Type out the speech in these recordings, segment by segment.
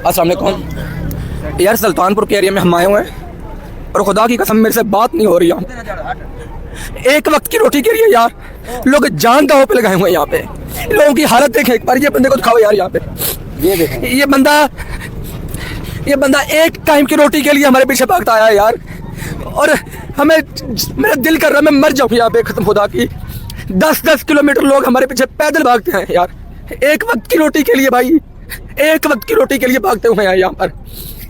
अस्सलाम वालेकुम यार, सुल्तानपुर के एरिया में हम आए हुए हैं और खुदा की कसम मेरे से बात नहीं हो रही है। एक वक्त की रोटी के लिए यार लोग जान दांव पे लगाए हुए हैं। यहाँ पे लोगों की हालत देखें एक बार, ये बंदे को दिखाओ यार। यहाँ पे ये देखें, ये बंदा एक टाइम की रोटी के लिए हमारे पीछे भागता आया है यार। और हमें, मेरा दिल कर रहा है मैं मर जाऊँ यहाँ पे कसम खुदा की। 10-10 किलोमीटर लोग हमारे पीछे पैदल भागते हैं यार, एक वक्त की रोटी के लिए भाई, एक वक्त की रोटी के लिए भागते हुए हैं यहाँ पर।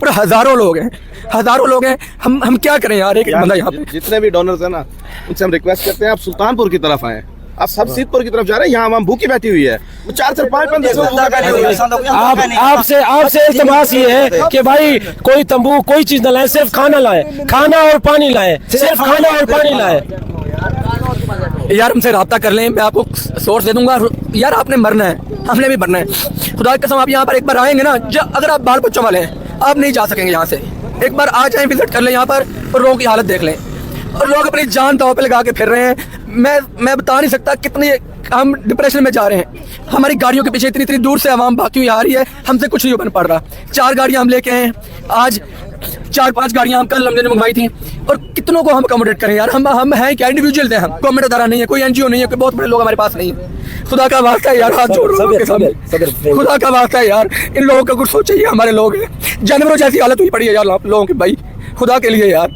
और हजारों लोग हैं, हम क्या करें यार। एक बंदा यहाँ पे, जितने भी डोनर्स हैं ना, उनसे हम रिक्वेस्ट करते हैं आप सुल्तानपुर की तरफ आए। आप सब सीतपुर की तरफ जा रहे हैं, यहाँ भूखी बैठी हुई है। 4 से 5 बंदे आपसे इल्तिमास ये है कि भाई कोई तंबू कोई चीज न लाए, सिर्फ खाना लाए, खाना और पानी लाए, सिर्फ खाना और पानी लाए। यार हमसे रब्ता कर लें, मैं आपको सोर्स दे दूंगा यार। आपने मरना है, हमने भी मरना है। खुदा की कसम आप यहाँ पर एक बार आएंगे ना, अगर आप बाल बच्चों वाले हैं आप नहीं जा सकेंगे यहाँ से। एक बार आ जाएं, विजिट कर लें यहाँ पर और लोगों की हालत देख लें। और लोग अपनी जान दांव पे लगा के फिर रहे हैं। मैं बता नहीं सकता कितने हम डिप्रेशन में जा रहे हैं। हमारी गाड़ियों के पीछे इतनी दूर से आवाम भागती हुई आ रही है, हमसे कुछ नहीं बन पड़ रहा। 4 गाड़ियाँ हम लेके आए आज, 4-5 गाड़ियाँ हम कल हमने मंगवाई थी। और कितनों को हम अकोमोडेट करें यार। हम हैं क्या, इंडिविजुअल हैं हम, गवर्नमेंट अदारा नहीं है, कोई NGO नहीं है, कोई बहुत बड़े लोग हमारे पास नहीं है। खुदा का वास्ता है यार, हाथ जोड़ रहा हूं, खुदा का वास्ता है यार, इन लोगों का कुछ सोचिए। हमारे लोग हैं, जानवरों जैसी हालत हुई पड़ी है यार लोगों की भाई, खुदा के लिए यार।